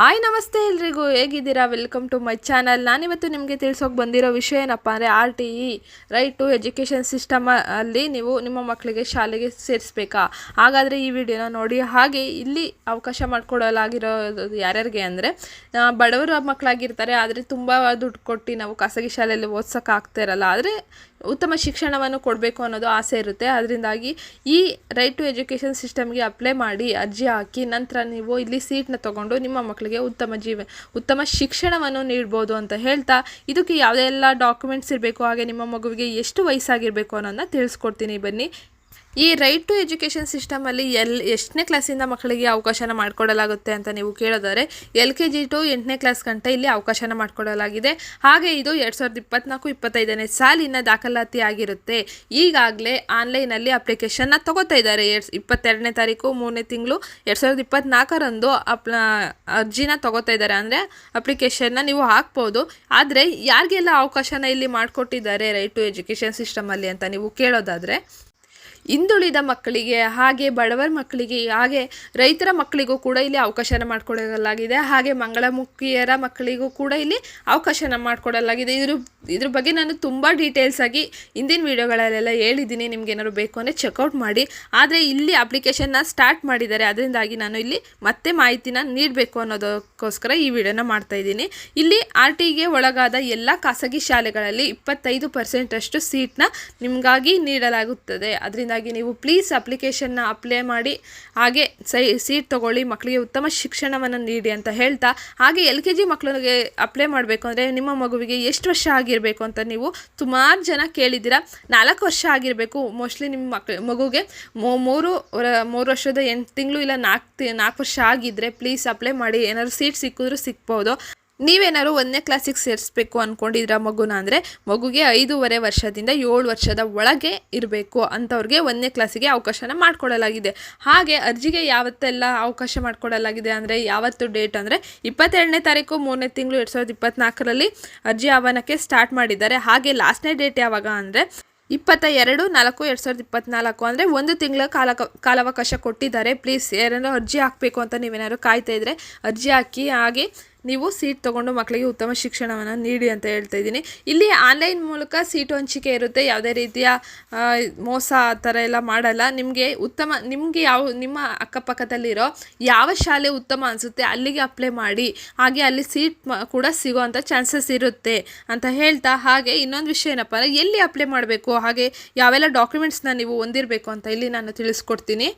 Hi ನಮಸ್ತೆ ಎಲ್ರಿಗೂ ಹೇಗಿದ್ದೀರಾ? Welcome to my channel. ನಾನಿವತ್ತು ನಿಮಗೆ ತಿಳಿಸೋಕೆ ಬಂದಿರೋ ವಿಷಯ ಏನಪ್ಪ ಅಂದರೆ RTE right to education system ಅಲ್ಲಿ ನೀವು ನಿಮ್ಮ ಮಕ್ಕಳಿಗೆ ಶಾಲೆಗೆ ಸೇರಿಸ್ಬೇಕಾ? ಹಾಗಾದರೆ ಈ ವಿಡಿಯೋನ ನೋಡಿ. ಹಾಗೆ ಇಲ್ಲಿ ಅವಕಾಶ ಮಾಡಿಕೊಡಲಾಗಿರೋದು ಯಾರ್ಯಾರಿಗೆ ಅಂದರೆ ಬಡವರ ಮಕ್ಕಳಾಗಿರ್ತಾರೆ, ಆದರೆ ತುಂಬ ದುಡ್ಡು ಕೊಟ್ಟು ನಾವು ಖಾಸಗಿ ಶಾಲೆಯಲ್ಲಿ ಓದ್ಸೋಕ್ಕಾಗ್ತಾ ಇರಲ್ಲ, ಆದರೆ ಉತ್ತಮ ಶಿಕ್ಷಣವನ್ನು ಕೊಡಬೇಕು ಅನ್ನೋದು ಆಸೆ ಇರುತ್ತೆ. ಅದರಿಂದಾಗಿ ಈ ರೈಟ್ ಟು ಎಜುಕೇಷನ್ ಸಿಸ್ಟಮ್ಗೆ ಅಪ್ಲೈ ಮಾಡಿ ಅರ್ಜಿ ಹಾಕಿ ನಂತರ ನೀವು ಇಲ್ಲಿ ಸೀಟ್ನ ತೊಗೊಂಡು ನಿಮ್ಮ ಮಕ್ಕಳಿಗೆ ಉತ್ತಮ ಶಿಕ್ಷಣವನ್ನು ನೀಡ್ಬೋದು ಅಂತ ಹೇಳ್ತಾ, ಇದಕ್ಕೆ ಯಾವುದೆಲ್ಲ ಡಾಕ್ಯುಮೆಂಟ್ಸ್ ಇರಬೇಕು, ಹಾಗೆ ನಿಮ್ಮ ಮಗುವಿಗೆ ಎಷ್ಟು ವಯಸ್ಸಾಗಿರಬೇಕು ಅನ್ನೋದನ್ನ ತಿಳಿಸ್ಕೊಡ್ತೀನಿ. ಬನ್ನಿ. ಈ ರೈಟ್ ಟು ಎಜುಕೇಷನ್ ಸಿಸ್ಟಮಲ್ಲಿ ಎಷ್ಟನೇ ಕ್ಲಾಸಿಂದ ಮಕ್ಕಳಿಗೆ ಅವಕಾಶನ ಮಾಡಿಕೊಡಲಾಗುತ್ತೆ ಅಂತ ನೀವು ಕೇಳಿದರೆ LKG ಟು 8ನೇ ಕ್ಲಾಸ್ ಗಂಟ ಇಲ್ಲಿ ಅವಕಾಶನ ಮಾಡಿಕೊಡಲಾಗಿದೆ. ಹಾಗೆ ಇದು 2024-25ನೇ ಸಾಲಿನ ದಾಖಲಾತಿ ಆಗಿರುತ್ತೆ. ಈಗಾಗಲೇ ಆನ್ಲೈನಲ್ಲಿ ಅಪ್ಲಿಕೇಶನ್ನ ತಗೋತಾ ಇದ್ದಾರೆ. 22ನೇ ತಾರೀಕು 3ನೇ ತಿಂಗಳು 2024ರಂದು ಅರ್ಜಿನ ತಗೋತಾ ಇದ್ದಾರೆ. ಅಂದರೆ ಅಪ್ಲಿಕೇಶನ್ನ ನೀವು ಹಾಕ್ಬೋದು. ಆದರೆ ಯಾರಿಗೆಲ್ಲ ಅವಕಾಶನ ಇಲ್ಲಿ ಮಾಡಿಕೊಟ್ಟಿದ್ದಾರೆ ರೈಟ್ ಟು ಎಜುಕೇಷನ್ ಸಿಸ್ಟಮಲ್ಲಿ ಅಂತ ನೀವು ಕೇಳೋದಾದರೆ, ಹಿಂದುಳಿದ ಮಕ್ಕಳಿಗೆ, ಹಾಗೆ ಬಡವರ ಮಕ್ಕಳಿಗೆ, ಹಾಗೆ ರೈತರ ಮಕ್ಕಳಿಗೂ ಕೂಡ ಇಲ್ಲಿ ಅವಕಾಶನ ಮಾಡಿಕೊಡಲಾಗಿದೆ. ಹಾಗೆ ಮಂಗಳಮುಖಿಯರ ಮಕ್ಕಳಿಗೂ ಕೂಡ ಇಲ್ಲಿ ಅವಕಾಶನ ಮಾಡಿಕೊಡಲಾಗಿದೆ. ಇದ್ರ ಬಗ್ಗೆ ನಾನು ತುಂಬ ಡೀಟೇಲ್ಸ್ ಆಗಿ ಹಿಂದಿನ ವೀಡಿಯೋಗಳಲ್ಲೆಲ್ಲ ಹೇಳಿದ್ದೀನಿ. ನಿಮ್ಗೆ ಏನಾದ್ರು ಬೇಕು ಅಂದರೆ ಚೆಕ್ಔಟ್ ಮಾಡಿ. ಆದರೆ ಇಲ್ಲಿ ಅಪ್ಲಿಕೇಶನ್ನ ಸ್ಟಾರ್ಟ್ ಮಾಡಿದ್ದಾರೆ, ಅದರಿಂದಾಗಿ ನಾನು ಇಲ್ಲಿ ಮತ್ತೆ ಮಾಹಿತಿನ ನೀಡಬೇಕು ಅನ್ನೋದಕ್ಕೋಸ್ಕರ ಈ ವಿಡಿಯೋನ ಮಾಡ್ತಾಯಿದ್ದೀನಿ. ಇಲ್ಲಿ RTEಗೆ ಒಳಗಾದ ಎಲ್ಲ ಖಾಸಗಿ ಶಾಲೆಗಳಲ್ಲಿ 25% ಸೀಟ್ನ ನಿಮಗಾಗಿ ನೀಡಲಾಗುತ್ತದೆ. ಅದರಿಂದಾಗಿ ನೀವು ಪ್ಲೀಸ್ ಅಪ್ಲಿಕೇಶನ್ನ ಅಪ್ಲೈ ಮಾಡಿ, ಹಾಗೆ ಸೀಟ್ ತೊಗೊಳ್ಳಿ, ಮಕ್ಕಳಿಗೆ ಉತ್ತಮ ಶಿಕ್ಷಣವನ್ನು ನೀಡಿ ಅಂತ ಹೇಳ್ತಾ, ಹಾಗೆ LKG ಮಕ್ಕಳಿಗೆ ಅಪ್ಲೈ ಮಾಡಬೇಕು ಅಂದರೆ ನಿಮ್ಮ ಮಗುವಿಗೆ ಎಷ್ಟು ವರ್ಷ ಆಗಿರಬೇಕು ಅಂತ ನೀವು ಸುಮಾರು ಜನ ಕೇಳಿದ್ದೀರಾ. 4 ವರ್ಷ ಆಗಿರಬೇಕು. ಮೋಸ್ಟ್ಲಿ ನಿಮ್ಮ ಮಗುಗೆ 3 ವರ್ಷದ 8 ತಿಂಗಳು ಇಲ್ಲ 4 ವರ್ಷ ಆಗಿದ್ದರೆ ಪ್ಲೀಸ್ ಅಪ್ಲೈ ಮಾಡಿ. ಏನಾದ್ರು ಸೀಟ್ ಸಿಕ್ಕಿದ್ರೂ ಸಿಗ್ಬೋದು. ನೀವೇನಾದ್ರು 1ನೇ ಕ್ಲಾಸಿಗೆ ಸೇರಿಸ್ಬೇಕು ಅಂದ್ಕೊಂಡಿದ್ರ ಮಗುನ ಅಂದರೆ ಮಗುಗೆ 5.5 ವರ್ಷದಿಂದ 7 ವರ್ಷದ ಒಳಗೆ ಇರಬೇಕು ಅಂಥವ್ರಿಗೆ 1ನೇ ಕ್ಲಾಸಿಗೆ ಅವಕಾಶನ ಮಾಡಿಕೊಡಲಾಗಿದೆ. ಹಾಗೆ ಅರ್ಜಿಗೆ ಯಾವತ್ತೆಲ್ಲ ಅವಕಾಶ ಮಾಡಿಕೊಡಲಾಗಿದೆ ಅಂದರೆ, ಯಾವತ್ತು ಡೇಟ್ ಅಂದರೆ 22ನೇ ತಾರೀಕು 3ನೇ ತಿಂಗಳು 2024ರಲ್ಲಿ ಅರ್ಜಿ ಆಹ್ವಾನಕ್ಕೆ ಸ್ಟಾರ್ಟ್ ಮಾಡಿದ್ದಾರೆ. ಹಾಗೆ ಲಾಸ್ಟ್ನೇ ಡೇಟ್ ಯಾವಾಗ ಅಂದರೆ 22/4/2024, ಅಂದರೆ 1 ತಿಂಗಳ ಕಾಲಾವಕಾಶ ಕೊಟ್ಟಿದ್ದಾರೆ. ಪ್ಲೀಸ್ ಯಾರಾದ್ರೂ ಅರ್ಜಿ ಹಾಕಬೇಕು ಅಂತ ನೀವೇನಾದ್ರು ಕಾಯ್ತಾ ಇದ್ದರೆ ಅರ್ಜಿ ಹಾಕಿ, ಹಾಗೆ ನೀವು ಸೀಟ್ ತೊಗೊಂಡು ಮಕ್ಕಳಿಗೆ ಉತ್ತಮ ಶಿಕ್ಷಣವನ್ನು ನೀಡಿ ಅಂತ ಹೇಳ್ತಾ ಇದ್ದೀನಿ. ಇಲ್ಲಿ ಆನ್ಲೈನ್ ಮೂಲಕ ಸೀಟು ಹಂಚಿಕೆ ಇರುತ್ತೆ. ಯಾವುದೇ ರೀತಿಯ ಮೋಸ ಆ ಥರ ಎಲ್ಲ ಮಾಡಲ್ಲ. ನಿಮಗೆ ನಿಮ್ಮ ಅಕ್ಕಪಕ್ಕದಲ್ಲಿರೋ ಯಾವ ಶಾಲೆ ಉತ್ತಮ ಅನಿಸುತ್ತೆ ಅಲ್ಲಿಗೆ ಅಪ್ಲೈ ಮಾಡಿ. ಹಾಗೆ ಅಲ್ಲಿ ಸೀಟ್ ಕೂಡ ಸಿಗೋ ಅಂಥ ಚಾನ್ಸಸ್ ಇರುತ್ತೆ ಅಂತ ಹೇಳ್ತಾ, ಹಾಗೆ ಇನ್ನೊಂದು ವಿಷಯ ಏನಪ್ಪ ಅಂದರೆ ಎಲ್ಲಿ ಅಪ್ಲೈ ಮಾಡಬೇಕು, ಹಾಗೆ ಯಾವೆಲ್ಲ ಡಾಕ್ಯುಮೆಂಟ್ಸ್ನ ನೀವು ಹೊಂದಿರಬೇಕು ಅಂತ ಇಲ್ಲಿ ನಾನು ತಿಳಿಸ್ಕೊಡ್ತೀನಿ.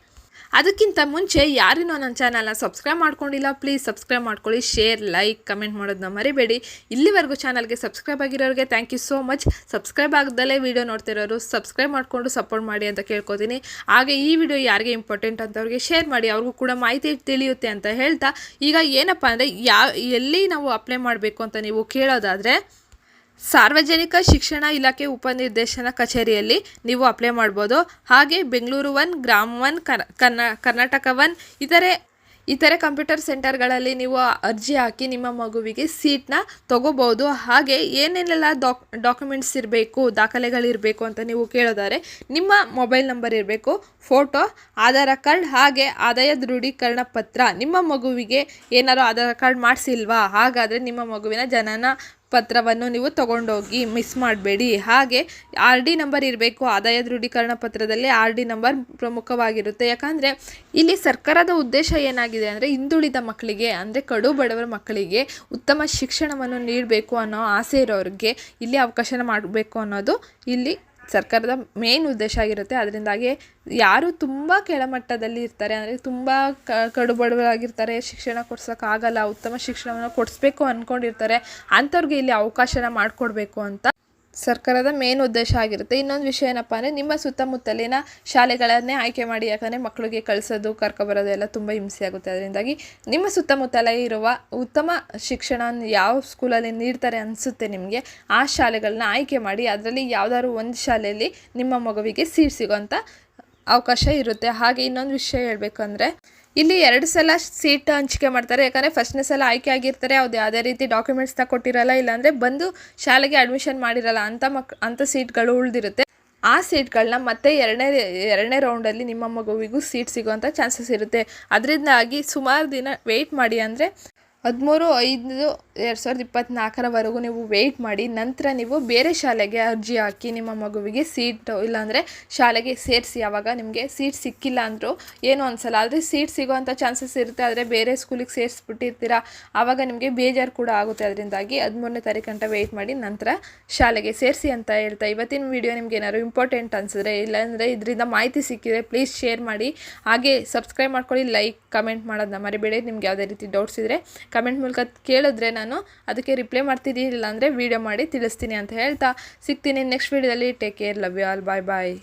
ಅದಕ್ಕಿಂತ ಮುಂಚೆ ಯಾರಿನೋ ನನ್ನ ಚಾನಲ್ನ ಸಬ್ಸ್ಕ್ರೈಬ್ ಮಾಡ್ಕೊಂಡಿಲ್ಲ, ಪ್ಲೀಸ್ ಸಬ್ಸ್ಕ್ರೈಬ್ ಮಾಡ್ಕೊಳ್ಳಿ. ಶೇರ್, ಲೈಕ್, ಕಮೆಂಟ್ ಮಾಡೋದನ್ನ ಮರಿಬೇಡಿ. ಇಲ್ಲಿವರೆಗೂ ಚಾನಲ್ಗೆ ಸಬ್ಸ್ಕ್ರೈಬ್ ಆಗಿರೋರಿಗೆ thank you so much. Subscribe ಆಗದಲ್ಲೇ ವಿಡಿಯೋ ನೋಡ್ತಿರೋರು ಸಬ್ಸ್ಕ್ರೈಬ್ ಮಾಡಿಕೊಂಡು ಸಪೋರ್ಟ್ ಮಾಡಿ ಅಂತ ಕೇಳ್ಕೊತೀನಿ. ಹಾಗೆ ಈ ವಿಡಿಯೋ ಯಾರಿಗೆ ಇಂಪಾರ್ಟೆಂಟ್ ಅಂತವ್ರಿಗೆ ಶೇರ್ ಮಾಡಿ, ಅವ್ರಿಗೂ ಕೂಡ ಮಾಹಿತಿ ತಿಳಿಯುತ್ತೆ ಅಂತ ಹೇಳ್ತಾ, ಈಗ ಏನಪ್ಪ ಅಂದರೆ ಎಲ್ಲಿ ನಾವು ಅಪ್ಲೈ ಮಾಡಬೇಕು ಅಂತ ನೀವು ಕೇಳೋದಾದರೆ, ಸಾರ್ವಜನಿಕ ಶಿಕ್ಷಣ ಇಲಾಖೆ ಉಪನಿರ್ದೇಶನ ಕಚೇರಿಯಲ್ಲಿ ನೀವು ಅಪ್ಲೈ ಮಾಡ್ಬೋದು. ಹಾಗೆ ಬೆಂಗಳೂರು 1, ಗ್ರಾಮ 1, ಕರ್ನಾಟಕ 1 ಇತರೆ ಕಂಪ್ಯೂಟರ್ ಸೆಂಟರ್ಗಳಲ್ಲಿ ನೀವು ಅರ್ಜಿ ಹಾಕಿ ನಿಮ್ಮ ಮಗುವಿಗೆ ಸೀಟ್ನ ತೊಗೋಬೋದು. ಹಾಗೆ ಏನೇನೆಲ್ಲ ಡಾಕ್ಯುಮೆಂಟ್ಸ್ ಇರಬೇಕು, ದಾಖಲೆಗಳಿರಬೇಕು ಅಂತ ನೀವು ಕೇಳೋದಾದರೆ, ನಿಮ್ಮ ಮೊಬೈಲ್ ನಂಬರ್ ಇರಬೇಕು, ಫೋಟೋ, ಆಧಾರ್ ಕಾರ್ಡ್, ಹಾಗೆ ಆದಾಯ ದೃಢೀಕರಣ ಪತ್ರ. ನಿಮ್ಮ ಮಗುವಿಗೆ ಏನಾದ್ರು ಆಧಾರ್ ಕಾರ್ಡ್ ಮಾಡಿಸಿಲ್ವಾ? ಹಾಗಾದರೆ ನಿಮ್ಮ ಮಗುವಿನ ಜನನ ಪತ್ರವನ್ನು ನೀವು ತೊಗೊಂಡೋಗಿ, ಮಿಸ್ ಮಾಡಬೇಡಿ. ಹಾಗೆ RD ನಂಬರ್ ಇರಬೇಕು. ಆದಾಯ ದೃಢೀಕರಣ ಪತ್ರದಲ್ಲಿ RD ನಂಬರ್ ಪ್ರಮುಖವಾಗಿರುತ್ತೆ. ಯಾಕಂದರೆ ಇಲ್ಲಿ ಸರ್ಕಾರದ ಉದ್ದೇಶ ಏನಾಗಿದೆ ಅಂದರೆ, ಹಿಂದುಳಿದ ಮಕ್ಕಳಿಗೆ, ಅಂದರೆ ಕಡು ಬಡವರ ಮಕ್ಕಳಿಗೆ ಉತ್ತಮ ಶಿಕ್ಷಣವನ್ನು ನೀಡಬೇಕು ಅನ್ನೋ ಆಸೆ ಇರೋರಿಗೆ ಇಲ್ಲಿ ಅವಕಾಶನ ಮಾಡಬೇಕು ಅನ್ನೋದು ಇಲ್ಲಿ ಸರ್ಕಾರದ ಮೇನ್ ಉದ್ದೇಶ ಆಗಿರುತ್ತೆ. ಅದರಿಂದಾಗಿ ಯಾರು ತುಂಬ ಕೆಳಮಟ್ಟದಲ್ಲಿ ಇರ್ತಾರೆ, ಅಂದರೆ ತುಂಬ ಕಡು ಬಡವರಾಗಿರ್ತಾರೆ, ಶಿಕ್ಷಣ ಕೊಡ್ಸೋಕ್ಕಾಗಲ್ಲ, ಉತ್ತಮ ಶಿಕ್ಷಣವನ್ನು ಕೊಡಿಸ್ಬೇಕು ಅಂದ್ಕೊಂಡಿರ್ತಾರೆ, ಅಂಥವ್ರಿಗೆ ಇಲ್ಲಿ ಅವಕಾಶನ ಮಾಡಿಕೊಡ್ಬೇಕು ಅಂತ ಸರ್ಕಾರದ ಮೇನ್ ಉದ್ದೇಶ ಆಗಿರುತ್ತೆ. ಇನ್ನೊಂದು ವಿಷಯ ಏನಪ್ಪ ಅಂದರೆ, ನಿಮ್ಮ ಸುತ್ತಮುತ್ತಲಿನ ಶಾಲೆಗಳನ್ನೇ ಆಯ್ಕೆ ಮಾಡಿ. ಯಾಕಂದರೆ ಮಕ್ಕಳಿಗೆ ಕಳಿಸೋದು ಕರ್ಕೊಬರೋದು ಎಲ್ಲ ತುಂಬ ಹಿಂಸೆ ಆಗುತ್ತೆ. ಅದರಿಂದಾಗಿ ನಿಮ್ಮ ಸುತ್ತಮುತ್ತಲೇ ಇರುವ ಉತ್ತಮ ಶಿಕ್ಷಣ ಯಾವ ಸ್ಕೂಲಲ್ಲಿ ನೀಡ್ತಾರೆ ಅನಿಸುತ್ತೆ ನಿಮಗೆ, ಆ ಶಾಲೆಗಳನ್ನ ಆಯ್ಕೆ ಮಾಡಿ. ಅದರಲ್ಲಿ ಯಾವುದಾದ್ರು ಒಂದು ಶಾಲೆಯಲ್ಲಿ ನಿಮ್ಮ ಮಗುವಿಗೆ ಸೀಟ್ ಸಿಗೋಂಥ ಅವಕಾಶ ಇರುತ್ತೆ. ಹಾಗೆ ಇನ್ನೊಂದು ವಿಷಯ ಹೇಳಬೇಕಂದ್ರೆ, ಇಲ್ಲಿ 2 ಸಲ ಸೀಟ್ ಹಂಚಿಕೆ ಮಾಡ್ತಾರೆ. ಯಾಕಂದರೆ ಫಸ್ಟ್ನೇ ಸಲ ಆಯ್ಕೆ ಆಗಿರ್ತಾರೆ, ಅವ್ರು ಯಾವುದೇ ರೀತಿ ಡಾಕ್ಯುಮೆಂಟ್ಸ್ನ ಕೊಟ್ಟಿರಲ್ಲ, ಇಲ್ಲಾಂದರೆ ಬಂದು ಶಾಲೆಗೆ ಅಡ್ಮಿಷನ್ ಮಾಡಿರಲ್ಲ, ಅಂಥ ಸೀಟ್ಗಳು ಉಳಿದಿರುತ್ತೆ. ಆ ಸೀಟ್ಗಳನ್ನ ಮತ್ತೆ ಎರಡನೇ ರೌಂಡಲ್ಲಿ ನಿಮ್ಮ ಮಗುವಿಗೂ ಸೀಟ್ ಸಿಗೋವಂಥ ಚಾನ್ಸಸ್ ಇರುತ್ತೆ. ಅದರಿಂದಾಗಿ ಸುಮಾರು ದಿನ ವೆಯ್ಟ್ ಮಾಡಿ. ಅಂದರೆ 13/5/2024 ನೀವು ವೆಯ್ಟ್ ಮಾಡಿ. ನಂತರ ನೀವು ಬೇರೆ ಶಾಲೆಗೆ ಅರ್ಜಿ ಹಾಕಿ ನಿಮ್ಮ ಮಗುವಿಗೆ ಸೀಟು ಇಲ್ಲಾಂದರೆ ಶಾಲೆಗೆ ಸೇರಿಸಿ. ಆವಾಗ ನಿಮಗೆ ಸೀಟ್ ಸಿಕ್ಕಿಲ್ಲ ಅಂದರೂ ಏನೂ ಅನಿಸಲ್ಲ. ಆದರೆ ಸೀಟ್ ಸಿಗೋವಂಥ ಚಾನ್ಸಸ್ ಇರುತ್ತೆ. ಆದರೆ ಬೇರೆ ಸ್ಕೂಲಿಗೆ ಸೇರಿಸ್ಬಿಟ್ಟಿರ್ತೀರ, ಆವಾಗ ನಿಮಗೆ ಬೇಜಾರು ಕೂಡ ಆಗುತ್ತೆ. ಅದರಿಂದಾಗಿ 13ನೇ ತಾರೀಕು ಗಂಟ ವೆಯ್ಟ್ ಮಾಡಿ ನಂತರ ಶಾಲೆಗೆ ಸೇರಿಸಿ ಅಂತ ಹೇಳ್ತಾ ಇವತ್ತಿನ ವಿಡಿಯೋ ನಿಮ್ಗೆ ಏನಾದ್ರು ಇಂಪಾರ್ಟೆಂಟ್ ಅನಿಸಿದ್ರೆ ಇಲ್ಲಾಂದರೆ ಇದರಿಂದ ಮಾಹಿತಿ ಸಿಕ್ಕಿದ್ರೆ ಪ್ಲೀಸ್ ಶೇರ್ ಮಾಡಿ. ಹಾಗೆ ಸಬ್ಸ್ಕ್ರೈಬ್ ಮಾಡ್ಕೊಳ್ಳಿ, ಲೈಕ್ ಕಮೆಂಟ್ ಮಾಡೋದನ್ನ ಮರಿಬೇಡಿ. ನಿಮ್ಗೆ ಯಾವುದೇ ರೀತಿ ಡೌಟ್ಸ್ ಇದ್ದರೆ ಕಮೆಂಟ್ ಮೂಲಕ ಕೇಳಿದ್ರೆ ನಾನು ಅದಕ್ಕೆ ರಿಪ್ಲೈ ಮಾಡ್ತೀನಿ, ಇಲ್ಲಾಂದರೆ ವೀಡಿಯೋ ಮಾಡಿ ತಿಳಿಸ್ತೀನಿ ಅಂತ ಹೇಳ್ತಾ ಸಿಗ್ತೀನಿ ನೆಕ್ಸ್ಟ್ ವೀಡಿಯೋದಲ್ಲಿ. Take care, love you all, bye bye.